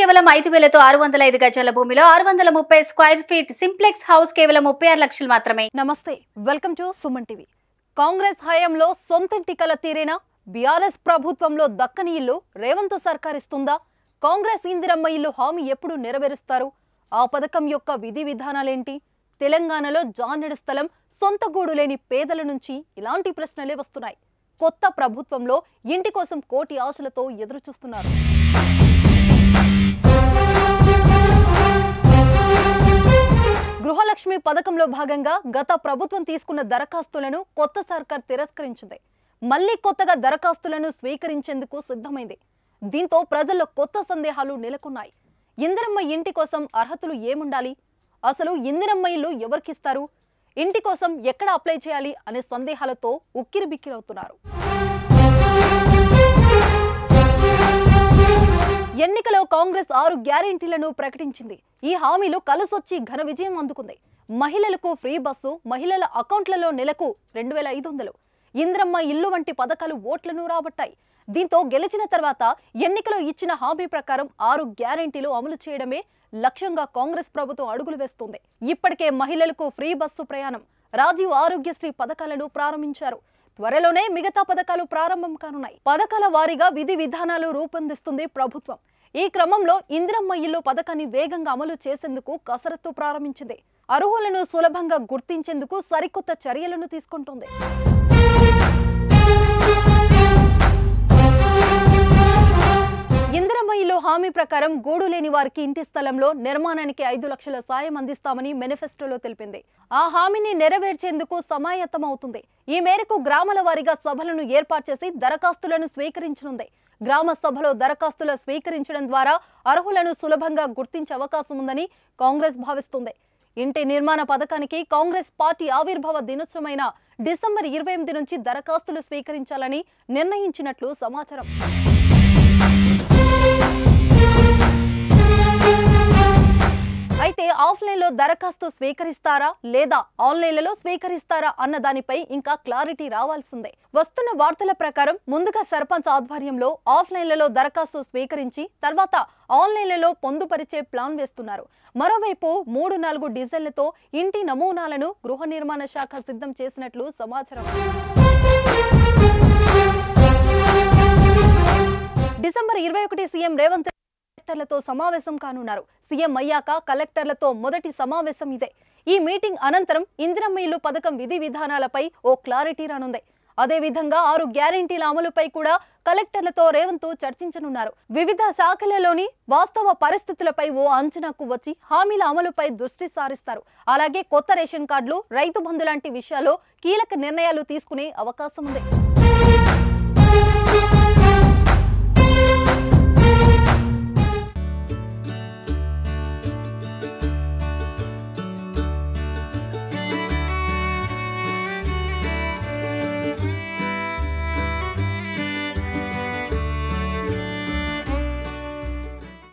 కేవలం 5,000తో 605 గజాల భూమిలో 630 స్క్వేర్ ఫీట్ సింప్లెక్స్ హౌస్ కేవలం 36 లక్షలు మాత్రమే. నమస్తే, welcome to Suman TV. Congress హయాంలో సొంతింటి కల తీరేనా? బీఆర్ఎస్ ప్రభుత్వంలో దక్కని ఇల్లు రేవంత్ సర్కార్ ఇస్తుందా? కాంగ్రెస్ ఇందిరమ్మ ఇల్లు హామీ ఎప్పుడు నెరవేరుస్తారు? ఆ పథకం యొక్క విధి విధానాలేంటి? తెలంగాణలో జానెడు స్థలం, సొంత గూడు లేని పేదల నుంచి ఇలాంటి ప్రశ్నలే వస్తున్నాయి. కొత్త ప్రభుత్వంలో ఇంటి కోసం కోటి ఆశలతో ఎదురు చూస్తున్నారు. గృహలక్ష్మి పథకంలో భాగంగా గత ప్రభుత్వం తీసుకున్న దరఖాస్తులను కొత్త సర్కార్ తిరస్కరించింది. మళ్లీ కొత్తగా దరఖాస్తులను స్వీకరించేందుకు సిద్ధమైంది. దీంతో ప్రజల్లో కొత్త సందేహాలు నెలకొన్నాయి. ఇందిరమ్మ ఇంటి కోసం అర్హతలు ఏముండాలి? అసలు ఇందిరమ్మ ఇల్లు ఎవరికిస్తారు? ఇంటి కోసం ఎక్కడ అప్లై చేయాలి అనే సందేహాలతో ఉక్కిరిబిక్కిరవుతున్నారు. ఎన్నికలో కాంగ్రెస్ 6 గ్యారెంటీలను ప్రకటించింది. ఈ హామీలు కలసొచ్చి ఘన విజయం అందుకుంది. మహిళలకు ఫ్రీ బస్సు, మహిళల అకౌంట్లలో నెలకు 2,500, ఇంద్రమ్మ ఇల్లు వంటి పథకాలు ఓట్లను రాబట్టాయి. దీంతో గెలిచిన తర్వాత ఎన్నికలో ఇచ్చిన హామీ ప్రకారం 6 గ్యారెంటీలు అమలు చేయడమే లక్ష్యంగా కాంగ్రెస్ ప్రభుత్వం అడుగులు వేస్తోంది. ఇప్పటికే మహిళలకు ఫ్రీ బస్సు ప్రయాణం, రాజీవ్ ఆరోగ్యశ్రీ పథకాలను ప్రారంభించారు. త్వరలోనే మిగతా పథకాలు ప్రారంభం కానున్నాయి. పథకాల వారీగా విధి విధానాలు రూపొందిస్తుంది ప్రభుత్వం. ఈ క్రమంలో ఇందిరమ్మ ఇల్లు పథకాన్ని వేగంగా అమలు చేసేందుకు కసరత్తు ప్రారంభించింది. అర్హులను సులభంగా గుర్తించేందుకు సరికొత్త చర్యలను తీసుకుంటోంది. ఇందిరమ్మ ఇల్లు హామీ ప్రకారం గూడు లేని వారికి ఇంటి స్థలంలో నిర్మాణానికి 5 లక్షల సాయం అందిస్తామని మేనిఫెస్టోలో తెలిపింది. ఆ హామీని నెరవేర్చేందుకు సమాయత్తమవుతుంది. ఈ మేరకు గ్రామాల వారీగా సభలను ఏర్పాటు చేసి దరఖాస్తులను స్వీకరించనుంది. గ్రామ సభలో దరఖాస్తులు స్వీకరించడం ద్వారా అర్హులను సులభంగా గుర్తించే అవకాశం ఉందని కాంగ్రెస్ భావిస్తుంది. ఇంటి నిర్మాణ పథకానికి కాంగ్రెస్ పార్టీ ఆవిర్భావ దినోత్సవమైన డిసెంబర్ 28 నుంచి దరఖాస్తులు స్వీకరించాలని నిర్ణయించినట్లు సమాచారం. అయితే ఆఫ్లైన్లో దరఖాస్తు స్వీకరిస్తారా లేదా ఆన్లైన్లలో స్వీకరిస్తారా అన్న దానిపై ఇంకా క్లారిటీ రావాల్సిందే. వస్తున్న వార్తల ప్రకారం ముందుగా సర్పంచ్ ఆధ్వర్యంలో ఆఫ్లైన్లలో దరఖాస్తు స్వీకరించి తర్వాత ఆన్లైన్లలో పొందుపరిచే ప్లాన్ వేస్తున్నారు. మరోవైపు 3-4 డిజైన్లతో ఇంటి నమూనాలను గృహ నిర్మాణ శాఖ సిద్ధం చేసినట్లు సమాచారం. డిసెంబర్ 21 సీఎం రేవంత్ కలెక్టర్లతో సమావేశం కానున్నారు. సీఎం అయ్యాక కలెక్టర్లతో మొదటి సమావేశం ఇదే. ఈ మీటింగ్ అనంతరం ఇందిరమ్మ ఇల్లు పథకం విధి విధానాలపై ఓ క్లారిటీ రానుంది. అదేవిధంగా 6 గ్యారెంటీల అమలుపై కూడా కలెక్టర్లతో రేవంత్ చర్చించనున్నారు. వివిధ శాఖలలోని వాస్తవ పరిస్థితులపై ఓ అంచనాకు వచ్చి హామీల అమలుపై దృష్టి సారిస్తారు. అలాగే కొత్త రేషన్ కార్డులు, రైతు బంధు లాంటి విషయాల్లో కీలక నిర్ణయాలు తీసుకునే అవకాశం ఉంది.